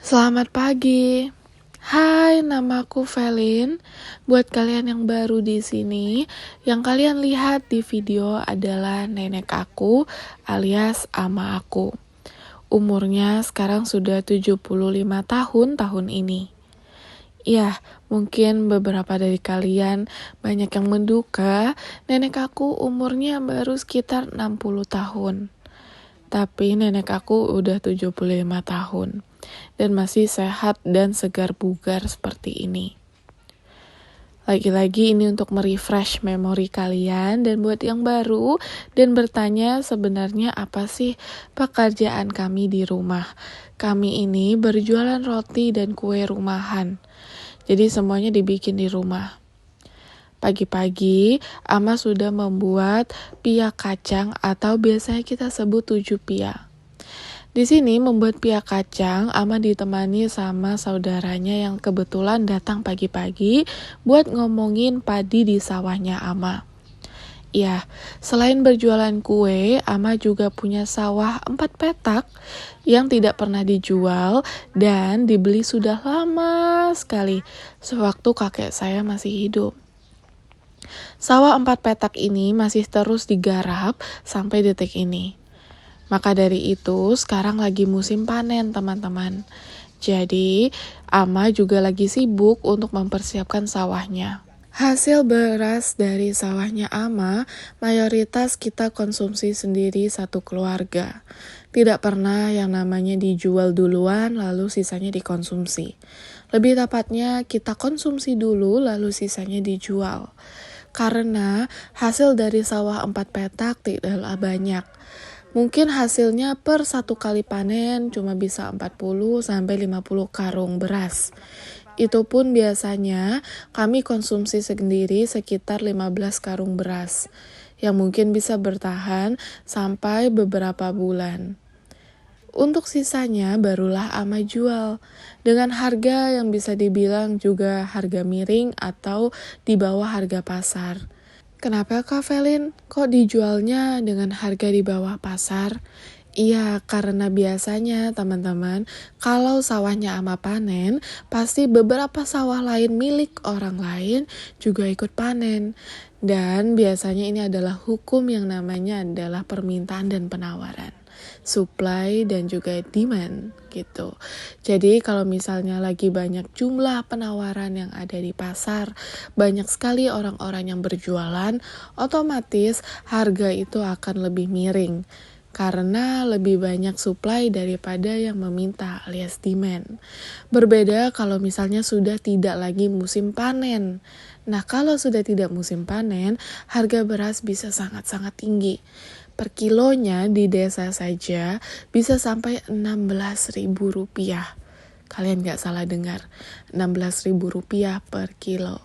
Selamat pagi. Hai, namaku Velin. Buat kalian yang baru di sini, yang kalian lihat di video adalah nenek aku alias ama aku. Umurnya sekarang sudah 75 tahun ini. Ya, mungkin beberapa dari kalian banyak yang menduga nenek aku umurnya baru sekitar 60 tahun. Tapi nenek aku udah 75 tahun dan masih sehat dan segar bugar seperti ini. Lagi-lagi ini untuk merefresh memori kalian dan buat yang baru dan bertanya sebenarnya apa sih pekerjaan kami di rumah. Kami ini berjualan roti dan kue rumahan. Jadi semuanya dibikin di rumah. Pagi-pagi, Ama sudah membuat pia kacang atau biasanya kita sebut 7 pia. Di sini membuat pia kacang, Ama ditemani sama saudaranya yang kebetulan datang pagi-pagi buat ngomongin padi di sawahnya Ama. Ya, selain berjualan kue, Ama juga punya sawah 4 petak yang tidak pernah dijual dan dibeli sudah lama sekali, sewaktu kakek saya masih hidup. Sawah 4 petak ini masih terus digarap sampai detik ini. Maka dari itu, sekarang lagi musim panen, teman-teman. Jadi, Ama juga lagi sibuk untuk mempersiapkan sawahnya. Hasil beras dari sawahnya Ama, mayoritas kita konsumsi sendiri satu keluarga. Tidak pernah yang namanya dijual duluan, lalu sisanya dikonsumsi. Lebih tepatnya, kita konsumsi dulu, lalu sisanya dijual. Karena hasil dari sawah 4 petak tidaklah banyak. Mungkin hasilnya per satu kali panen cuma bisa 40-50 karung beras. Itu pun biasanya kami konsumsi sendiri sekitar 15 karung beras, yang mungkin bisa bertahan sampai beberapa bulan. Untuk sisanya barulah Ama jual, dengan harga yang bisa dibilang juga harga miring atau di bawah harga pasar. Kenapa Kak Velin? Kok dijualnya dengan harga di bawah pasar? Iya, karena biasanya teman-teman, kalau sawahnya Ama panen, pasti beberapa sawah lain milik orang lain juga ikut panen. Dan biasanya ini adalah hukum yang namanya adalah permintaan dan penawaran. Supply dan juga demand gitu. Jadi kalau misalnya lagi banyak jumlah penawaran yang ada di pasar, banyak sekali orang-orang yang berjualan, otomatis harga itu akan lebih miring. Karena lebih banyak supply daripada yang meminta alias demand. Berbeda kalau misalnya sudah tidak lagi musim panen. Nah, kalau sudah tidak musim panen, harga beras bisa sangat-sangat tinggi. Per kilonya di desa saja bisa sampai Rp16.000. Kalian gak salah dengar, Rp16.000 per kilo.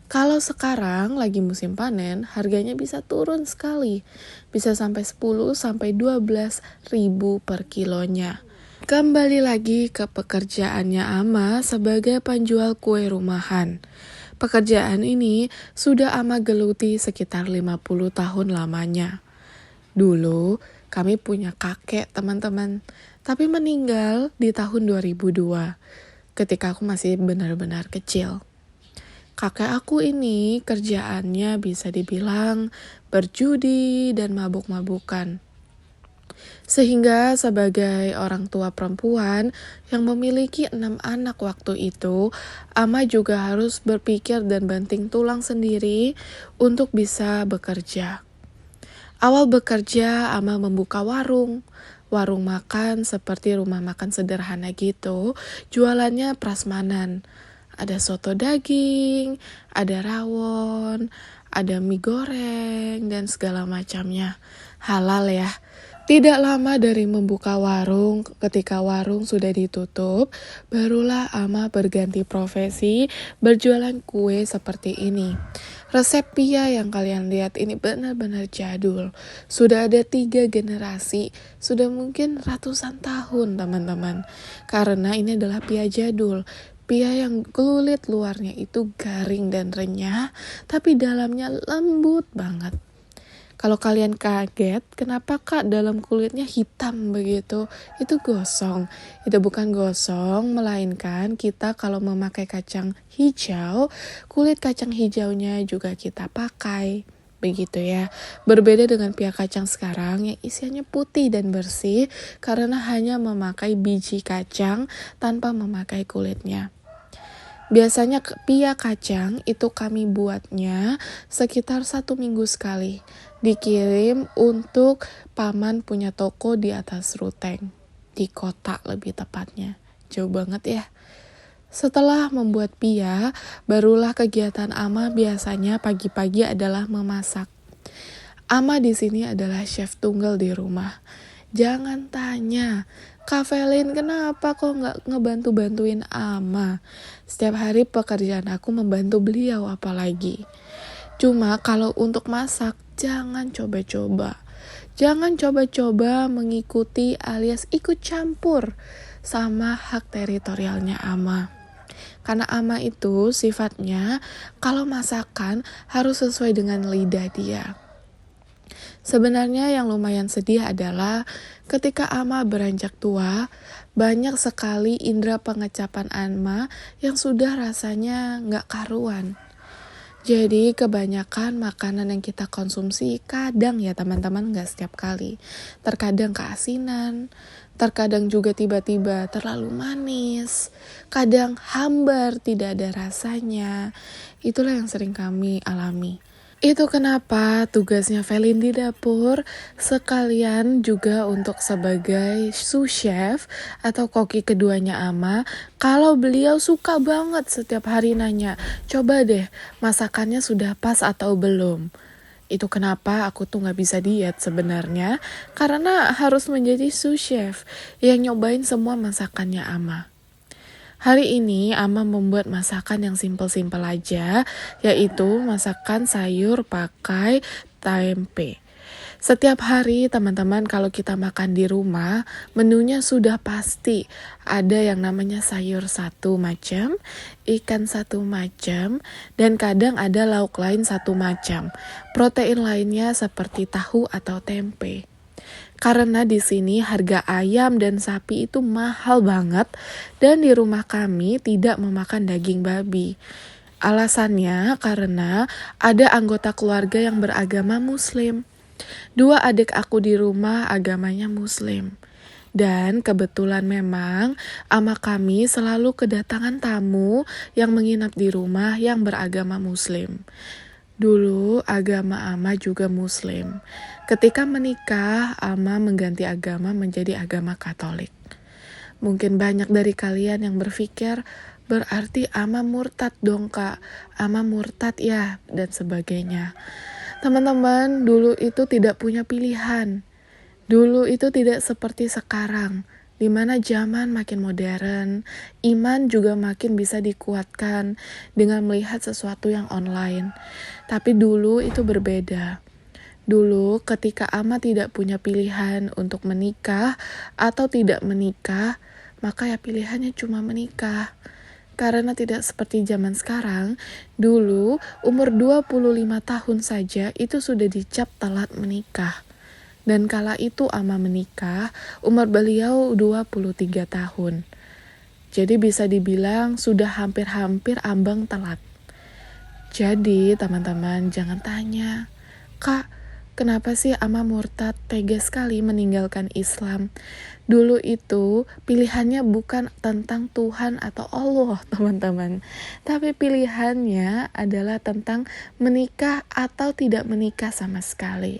Kalau sekarang lagi musim panen, harganya bisa turun sekali. Bisa sampai 10-12 ribu per kilonya. Kembali lagi ke pekerjaannya Ama sebagai penjual kue rumahan. Pekerjaan ini sudah Ama geluti sekitar 50 tahun lamanya. Dulu kami punya kakek teman-teman, tapi meninggal di tahun 2002 ketika aku masih benar-benar kecil. Kakek aku ini kerjaannya bisa dibilang berjudi dan mabuk-mabukan. Sehingga sebagai orang tua perempuan yang memiliki 6 anak waktu itu, Ama juga harus berpikir dan banting tulang sendiri untuk bisa bekerja. Awal bekerja, Ama membuka warung makan seperti rumah makan sederhana gitu. Jualannya prasmanan. Ada soto daging, ada rawon, ada mie goreng, dan segala macamnya. Halal ya. Tidak lama dari membuka warung, ketika warung sudah ditutup, barulah Ama berganti profesi berjualan kue seperti ini. Resep pia yang kalian lihat ini benar-benar jadul. Sudah ada 3 generasi, sudah mungkin ratusan tahun teman-teman. Karena ini adalah pia jadul. Pia yang kulit luarnya itu garing dan renyah, tapi dalamnya lembut banget. Kalau kalian kaget, kenapa Kak dalam kulitnya hitam begitu? Itu gosong. Itu bukan gosong, melainkan kita kalau memakai kacang hijau, kulit kacang hijaunya juga kita pakai. Begitu ya. Berbeda dengan pihak kacang sekarang yang isiannya putih dan bersih karena hanya memakai biji kacang tanpa memakai kulitnya. Biasanya pia kacang itu kami buatnya sekitar 1 minggu sekali. Dikirim untuk paman punya toko di atas Ruteng. Di kota lebih tepatnya. Jauh banget ya. Setelah membuat pia, barulah kegiatan Ama biasanya pagi-pagi adalah memasak. Ama di sini adalah chef tunggal di rumah. Jangan tanya, Kak Velin kenapa kok nggak ngebantu-bantuin Ama? Setiap hari pekerjaan aku membantu beliau apalagi. Cuma kalau untuk masak, jangan coba-coba. Jangan coba-coba mengikuti alias ikut campur sama hak teritorialnya Ama. Karena Ama itu sifatnya kalau masakan harus sesuai dengan lidah dia. Sebenarnya yang lumayan sedih adalah ketika Ama beranjak tua, banyak sekali indera pengecapan Ama yang sudah rasanya nggak karuan. Jadi kebanyakan makanan yang kita konsumsi kadang ya teman-teman nggak setiap kali. Terkadang keasinan, terkadang juga tiba-tiba terlalu manis, kadang hambar tidak ada rasanya. Itulah yang sering kami alami. Itu kenapa tugasnya Velin di dapur sekalian juga untuk sebagai sous chef atau koki keduanya Ama. Kalau beliau suka banget setiap hari nanya, coba deh masakannya sudah pas atau belum. Itu kenapa aku tuh gak bisa diet sebenarnya, karena harus menjadi sous chef yang nyobain semua masakannya Ama. Hari ini Ama membuat masakan yang simpel-simpel aja, yaitu masakan sayur pakai tempe. Setiap hari teman-teman kalau kita makan di rumah, menunya sudah pasti. Ada yang namanya sayur satu macam, ikan satu macam, dan kadang ada lauk lain satu macam. Protein lainnya seperti tahu atau tempe. Karena di sini harga ayam dan sapi itu mahal banget dan di rumah kami tidak memakan daging babi. Alasannya karena ada anggota keluarga yang beragama Muslim. 2 adik aku di rumah agamanya Muslim. Dan kebetulan memang ama kami selalu kedatangan tamu yang menginap di rumah yang beragama Muslim. Dulu agama Ama juga Muslim. Ketika menikah, Ama mengganti agama menjadi agama Katolik. Mungkin banyak dari kalian yang berpikir, berarti Ama murtad dong Kak, Ama murtad ya, dan sebagainya. Teman-teman, dulu itu tidak punya pilihan. Dulu itu tidak seperti sekarang, di mana zaman makin modern, iman juga makin bisa dikuatkan dengan melihat sesuatu yang online. Tapi dulu itu berbeda. Dulu ketika Ama tidak punya pilihan untuk menikah atau tidak menikah, maka ya pilihannya cuma menikah. Karena tidak seperti zaman sekarang, dulu umur 25 tahun saja itu sudah dicap telat menikah. Dan kala itu Ama menikah, umur beliau 23 tahun. Jadi bisa dibilang sudah hampir-hampir ambang telat. Jadi teman-teman jangan tanya, Kak, kenapa sih Ama murtad tega sekali meninggalkan Islam? Dulu itu pilihannya bukan tentang Tuhan atau Allah teman-teman. Tapi pilihannya adalah tentang menikah atau tidak menikah sama sekali.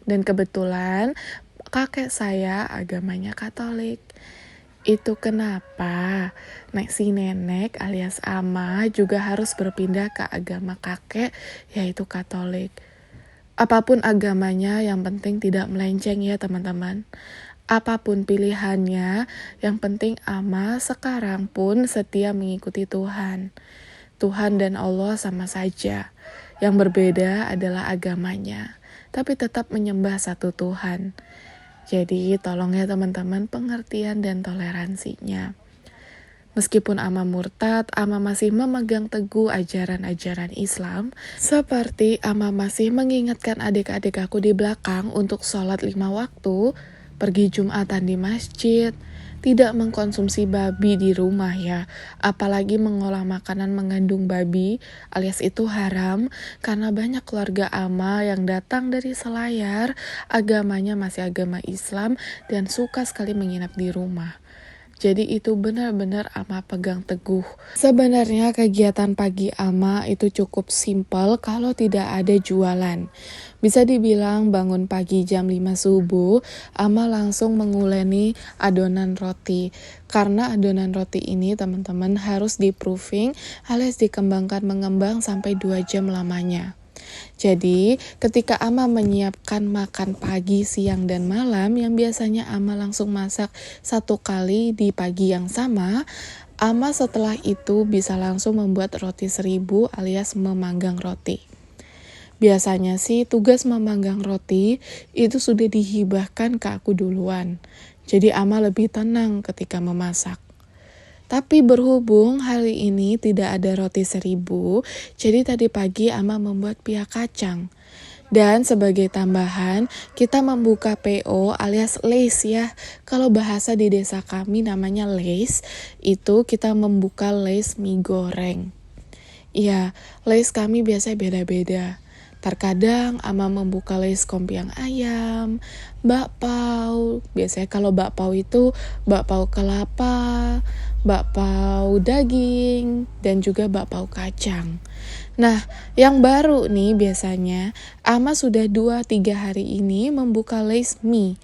Dan kebetulan kakek saya agamanya Katolik. Itu kenapa si nenek alias Ama juga harus berpindah ke agama kakek yaitu Katolik. Apapun agamanya yang penting tidak melenceng ya teman-teman. Apapun pilihannya yang penting Ama sekarang pun setia mengikuti Tuhan. Tuhan dan Allah sama saja. Yang berbeda adalah agamanya. Tapi tetap menyembah satu Tuhan. Jadi tolong ya teman-teman pengertian dan toleransinya. Meskipun Ama murtad, Ama masih memegang teguh ajaran-ajaran Islam. Seperti Ama masih mengingatkan adik-adik aku di belakang untuk sholat 5 waktu, pergi Jumatan di masjid, tidak mengkonsumsi babi di rumah ya, apalagi mengolah makanan mengandung babi alias itu haram, karena banyak keluarga Ama yang datang dari Selayar, agamanya masih agama Islam dan suka sekali menginap di rumah. Jadi itu benar-benar Ama pegang teguh. Sebenarnya kegiatan pagi Ama itu cukup simpel kalau tidak ada jualan. Bisa dibilang bangun pagi jam 5 subuh, Ama langsung menguleni adonan roti. Karena adonan roti ini teman-teman harus di-proofing alias dikembangkan mengembang sampai 2 jam lamanya. Jadi, ketika Ama menyiapkan makan pagi, siang, dan malam yang biasanya Ama langsung masak 1 kali di pagi yang sama, Ama setelah itu bisa langsung membuat roti 1000 alias memanggang roti. Biasanya sih tugas memanggang roti itu sudah dihibahkan ke aku duluan. Jadi Ama lebih tenang ketika memasak. Tapi berhubung hari ini tidak ada roti 1000, jadi tadi pagi Ama membuat pia kacang. Dan sebagai tambahan, kita membuka PO alias lace ya. Kalau bahasa di desa kami namanya lace, itu kita membuka lace mie goreng. Iya, lace kami biasanya beda-beda. Terkadang Ama membuka lace kompiang ayam, bakpao. Biasanya kalau bakpao itu bakpao kelapa, bakpao daging, dan juga bakpao kacang. Nah, yang baru nih biasanya Ama sudah 2-3 hari ini membuka lace mie.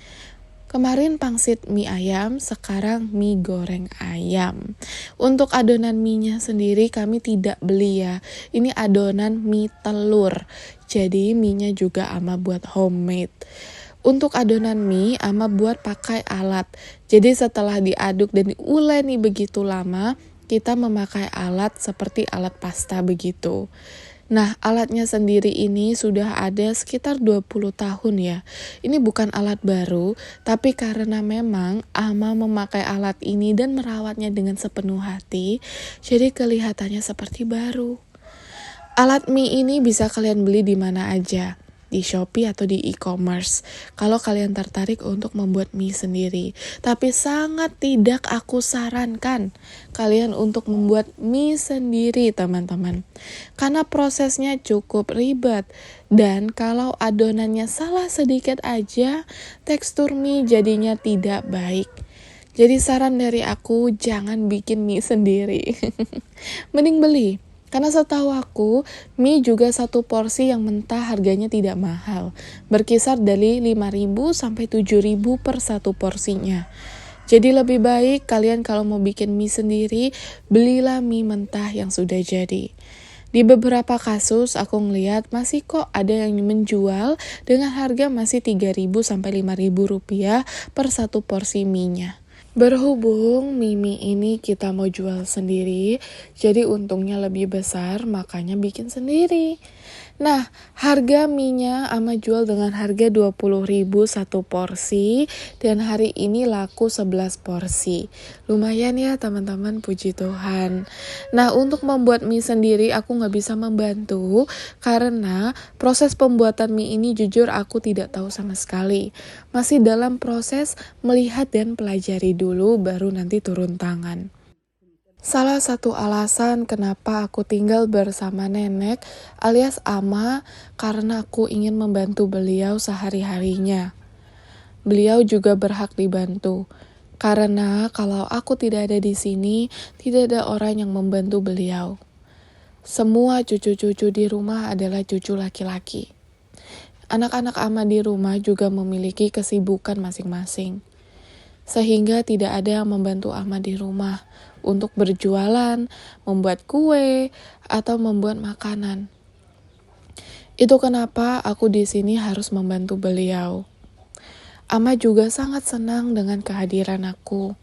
Kemarin pangsit mie ayam, sekarang mie goreng ayam. Untuk adonan mie-nya sendiri kami tidak beli ya. Ini adonan mie telur. Jadi mie-nya juga Ama buat homemade. Untuk adonan mie, Ama buat pakai alat. Jadi setelah diaduk dan diuleni begitu lama, kita memakai alat seperti alat pasta begitu. Nah, alatnya sendiri ini sudah ada sekitar 20 tahun ya. Ini bukan alat baru, tapi karena memang Ama memakai alat ini dan merawatnya dengan sepenuh hati, jadi kelihatannya seperti baru. Alat mie ini bisa kalian beli di mana aja, di Shopee atau di e-commerce, kalau kalian tertarik untuk membuat mie sendiri. Tapi sangat tidak aku sarankan kalian untuk membuat mie sendiri teman-teman. Karena prosesnya cukup ribet. Dan kalau adonannya salah sedikit aja, tekstur mie jadinya tidak baik. Jadi saran dari aku, jangan bikin mie sendiri. Mending beli. Karena setahu aku, mie juga 1 porsi yang mentah harganya tidak mahal. Berkisar dari 5.000 sampai 7.000 per 1 porsinya. Jadi lebih baik kalian kalau mau bikin mie sendiri, belilah mie mentah yang sudah jadi. Di beberapa kasus aku ngeliat masih kok ada yang menjual dengan harga masih 3.000 sampai 5.000 rupiah per 1 porsi mie-nya. Berhubung mie ini kita mau jual sendiri, jadi untungnya lebih besar, makanya bikin sendiri. Nah, harga mie-nya Ama jual dengan harga 20.000 1 porsi, dan hari ini laku 11 porsi. Lumayan ya teman-teman, puji Tuhan. Nah, untuk membuat mie sendiri aku gak bisa membantu, karena proses pembuatan mie ini jujur aku tidak tahu sama sekali. Masih dalam proses melihat dan pelajari dulu, baru nanti turun tangan. Salah satu alasan kenapa aku tinggal bersama nenek alias Ama karena aku ingin membantu beliau sehari-harinya. Beliau juga berhak dibantu. Karena kalau aku tidak ada di sini, tidak ada orang yang membantu beliau. Semua cucu-cucu di rumah adalah cucu laki-laki. Anak-anak Ama di rumah juga memiliki kesibukan masing-masing. Sehingga tidak ada yang membantu Ama di rumah untuk berjualan, membuat kue, atau membuat makanan. Itu kenapa aku di sini harus membantu beliau. Ama juga sangat senang dengan kehadiran aku.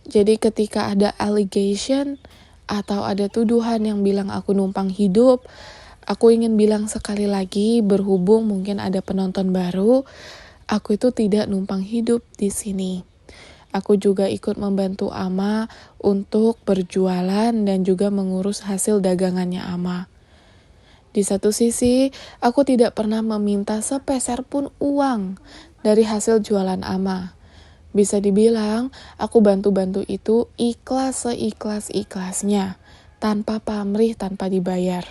Jadi ketika ada allegation atau ada tuduhan yang bilang aku numpang hidup, aku ingin bilang sekali lagi, berhubung mungkin ada penonton baru, aku itu tidak numpang hidup di sini. Aku juga ikut membantu Ama untuk berjualan dan juga mengurus hasil dagangannya Ama. Di satu sisi, aku tidak pernah meminta sepeser pun uang dari hasil jualan Ama. Bisa dibilang, aku bantu-bantu itu ikhlas seikhlas-ikhlasnya, tanpa pamrih, tanpa dibayar.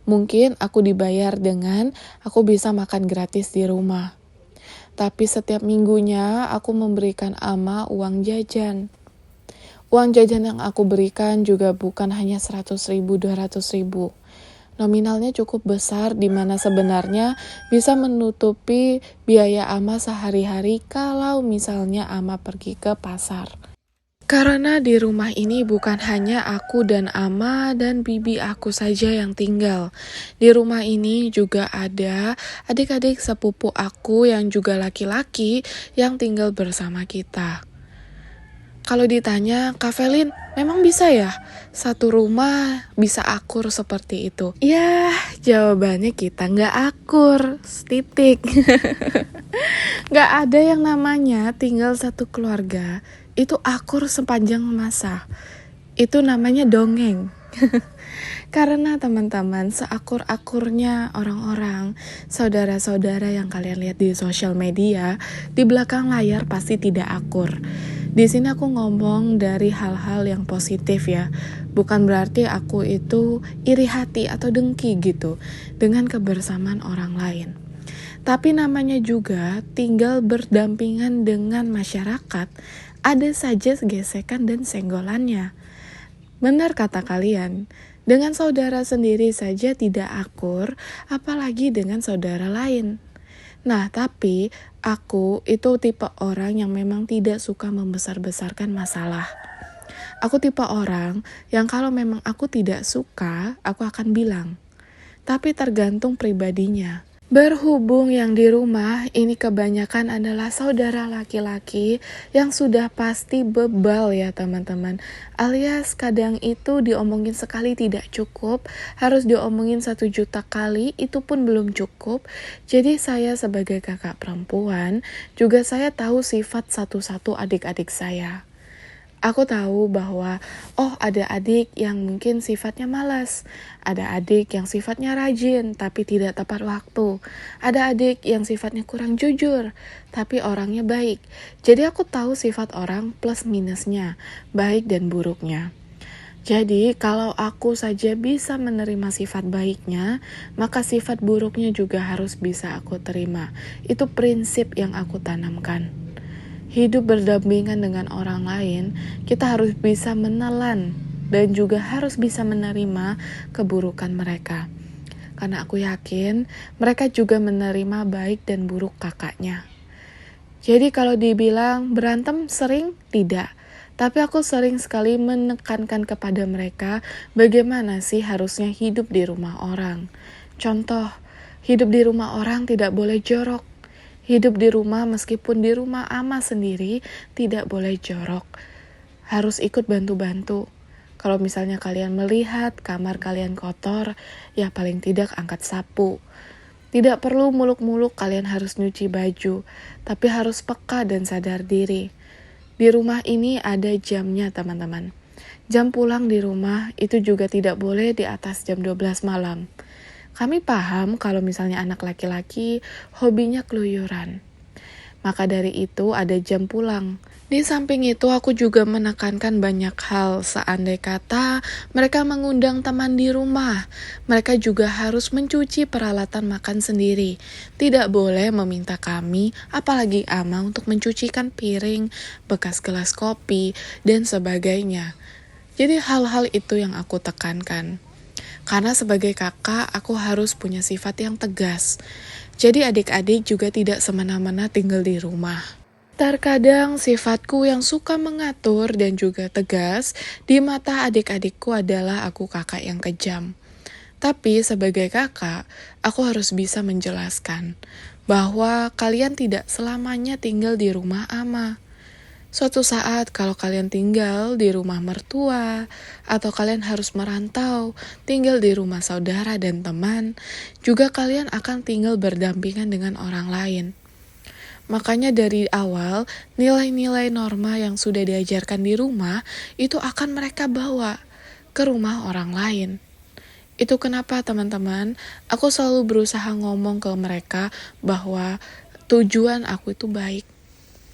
Mungkin aku dibayar dengan aku bisa makan gratis di rumah. Tapi setiap minggunya aku memberikan Ama uang jajan. Uang jajan yang aku berikan juga bukan hanya 100.000, 200.000. Nominalnya cukup besar di mana sebenarnya bisa menutupi biaya Ama sehari-hari kalau misalnya Ama pergi ke pasar. Karena di rumah ini bukan hanya aku dan Ama dan bibi aku saja yang tinggal. Di rumah ini juga ada adik-adik sepupu aku yang juga laki-laki yang tinggal bersama kita. Kalau ditanya, Kak Velin, memang bisa ya satu rumah bisa akur seperti itu? Ya, jawabannya kita nggak akur, titik. Nggak ada yang namanya tinggal satu keluarga itu akur sepanjang masa. Itu namanya dongeng. Karena teman-teman, seakur-akurnya orang-orang, saudara-saudara yang kalian lihat di sosial media, di belakang layar pasti tidak akur. Di sini aku ngomong dari hal-hal yang positif ya. Bukan berarti aku itu iri hati atau dengki gitu dengan kebersamaan orang lain. Tapi namanya juga tinggal berdampingan dengan masyarakat, ada saja gesekan dan senggolannya. Benar kata kalian, dengan saudara sendiri saja tidak akur, apalagi dengan saudara lain. Nah, tapi aku itu tipe orang yang memang tidak suka membesar-besarkan masalah. Aku tipe orang yang kalau memang aku tidak suka, aku akan bilang. Tapi tergantung pribadinya. Berhubung yang di rumah ini kebanyakan adalah saudara laki-laki yang sudah pasti bebal ya teman-teman. Alias kadang itu diomongin sekali tidak cukup, harus diomongin 1 juta kali, itu pun belum cukup. Jadi saya sebagai kakak perempuan, juga saya tahu sifat satu-satu adik-adik saya. Aku tahu bahwa, ada adik yang mungkin sifatnya malas. Ada adik yang sifatnya rajin, tapi tidak tepat waktu. Ada adik yang sifatnya kurang jujur, tapi orangnya baik. Jadi aku tahu sifat orang plus minusnya, baik dan buruknya. Jadi kalau aku saja bisa menerima sifat baiknya, maka sifat buruknya juga harus bisa aku terima. Itu prinsip yang aku tanamkan. Hidup berdampingan dengan orang lain, kita harus bisa menelan dan juga harus bisa menerima keburukan mereka. Karena aku yakin mereka juga menerima baik dan buruk kakaknya. Jadi kalau dibilang berantem sering, tidak. Tapi aku sering sekali menekankan kepada mereka bagaimana sih harusnya hidup di rumah orang. Contoh, hidup di rumah orang tidak boleh jorok. Hidup di rumah meskipun di rumah Ama sendiri tidak boleh jorok. Harus ikut bantu-bantu. Kalau misalnya kalian melihat kamar kalian kotor, ya paling tidak angkat sapu. Tidak perlu muluk-muluk kalian harus nyuci baju, tapi harus peka dan sadar diri. Di rumah ini ada jamnya teman-teman. Jam pulang di rumah itu juga tidak boleh di atas jam 12 malam. Kami paham kalau misalnya anak laki-laki hobinya keluyuran. Maka dari itu ada jam pulang. Di samping itu aku juga menekankan banyak hal. Seandai kata mereka mengundang teman di rumah, mereka juga harus mencuci peralatan makan sendiri. Tidak boleh meminta kami, apalagi Ama, untuk mencucikan piring, bekas gelas kopi, dan sebagainya. Jadi hal-hal itu yang aku tekankan. Karena sebagai kakak, aku harus punya sifat yang tegas. Jadi adik-adik juga tidak semena-mena tinggal di rumah. Terkadang sifatku yang suka mengatur dan juga tegas, di mata adik-adikku adalah aku kakak yang kejam. Tapi sebagai kakak, aku harus bisa menjelaskan bahwa kalian tidak selamanya tinggal di rumah Ama. Suatu saat kalau kalian tinggal di rumah mertua atau kalian harus merantau, tinggal di rumah saudara dan teman, juga kalian akan tinggal berdampingan dengan orang lain. Makanya dari awal, nilai-nilai norma yang sudah diajarkan di rumah, itu akan mereka bawa ke rumah orang lain. Itu kenapa teman-teman, aku selalu berusaha ngomong ke mereka bahwa tujuan aku itu baik.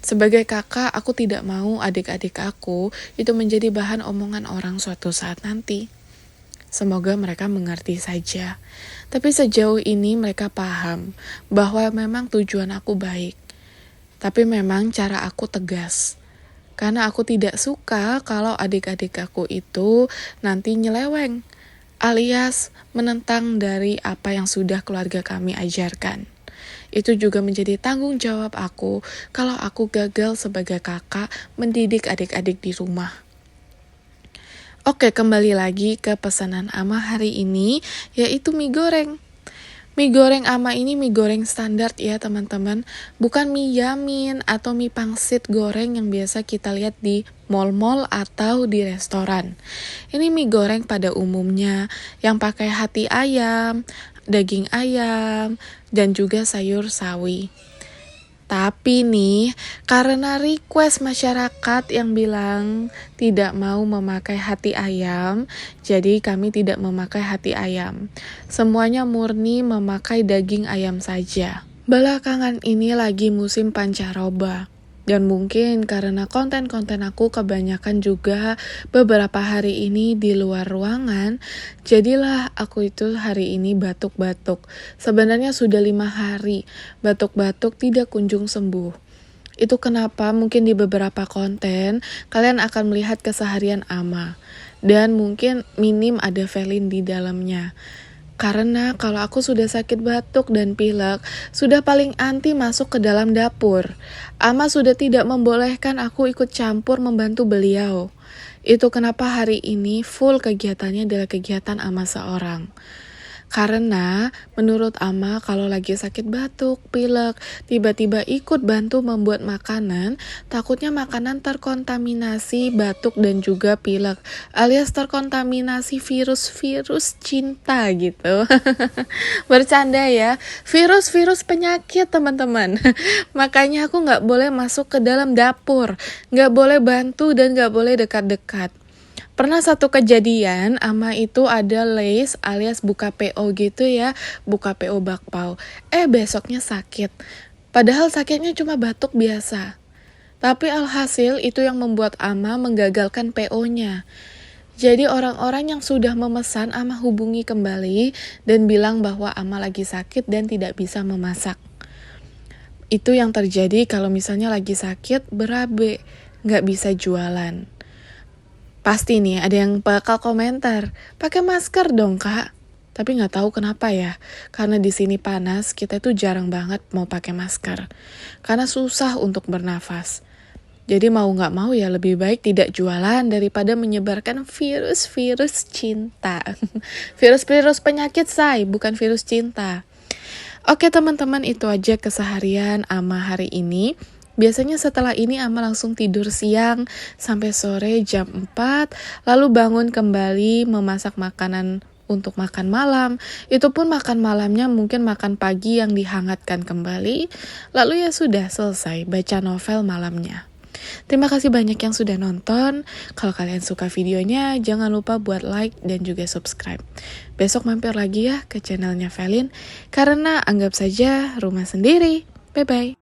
Sebagai kakak, aku tidak mau adik-adik aku itu menjadi bahan omongan orang suatu saat nanti. Semoga mereka mengerti saja. Tapi sejauh ini mereka paham bahwa memang tujuan aku baik. Tapi memang cara aku tegas. Karena aku tidak suka kalau adik-adik aku itu nanti nyeleweng, alias menentang dari apa yang sudah keluarga kami ajarkan. Itu juga menjadi tanggung jawab aku kalau aku gagal sebagai kakak mendidik adik-adik di rumah. Oke, kembali lagi ke pesanan Ama hari ini, yaitu mie goreng. Mie goreng Ama ini mie goreng standar ya teman-teman, bukan mie yamin atau mie pangsit goreng yang biasa kita lihat di mall-mall atau di restoran. Ini mie goreng pada umumnya yang pakai hati ayam, daging ayam, dan juga sayur sawi. Tapi nih, karena request masyarakat yang bilang tidak mau memakai hati ayam, jadi kami tidak memakai hati ayam. Semuanya murni memakai daging ayam saja. Belakangan ini lagi musim pancaroba. Dan mungkin karena konten-konten aku kebanyakan juga beberapa hari ini di luar ruangan, jadilah aku itu hari ini batuk-batuk. Sebenarnya sudah 5 hari, batuk-batuk tidak kunjung sembuh. Itu kenapa mungkin di beberapa konten kalian akan melihat keseharian Ama. Dan mungkin minim ada Velin di dalamnya. Karena kalau aku sudah sakit batuk dan pilek, sudah paling anti masuk ke dalam dapur. Ama sudah tidak membolehkan aku ikut campur membantu beliau. Itu kenapa hari ini full kegiatannya adalah kegiatan Ama seorang. Karena menurut Ama kalau lagi sakit batuk, pilek, tiba-tiba ikut bantu membuat makanan, takutnya makanan terkontaminasi batuk dan juga pilek, alias terkontaminasi virus-virus cinta gitu. Bercanda ya, virus-virus penyakit teman-teman. Makanya aku gak boleh masuk ke dalam dapur, gak boleh bantu dan gak boleh dekat-dekat. Pernah satu kejadian, Ama itu ada lace alias buka PO gitu ya, buka PO bakpao. Besoknya sakit. Padahal sakitnya cuma batuk biasa. Tapi alhasil itu yang membuat Ama menggagalkan PO-nya. Jadi orang-orang yang sudah memesan Ama hubungi kembali dan bilang bahwa Ama lagi sakit dan tidak bisa memasak. Itu yang terjadi kalau misalnya lagi sakit berabe, nggak bisa jualan. Pasti nih ada yang bakal komentar, pakai masker dong kak. Tapi nggak tahu kenapa ya, karena di sini panas, kita tuh jarang banget mau pakai masker. Karena susah untuk bernafas. Jadi mau nggak mau ya lebih baik tidak jualan daripada menyebarkan virus-virus cinta. Virus-virus penyakit say, bukan virus cinta. Oke teman-teman, itu aja keseharian Ama hari ini. Biasanya setelah ini Ama langsung tidur siang sampai sore jam 4, lalu bangun kembali memasak makanan untuk makan malam. Itu pun makan malamnya mungkin makan pagi yang dihangatkan kembali, lalu ya sudah selesai baca novel malamnya. Terima kasih banyak yang sudah nonton. Kalau kalian suka videonya, jangan lupa buat like dan juga subscribe. Besok mampir lagi ya ke channelnya Velin, karena anggap saja rumah sendiri. Bye-bye.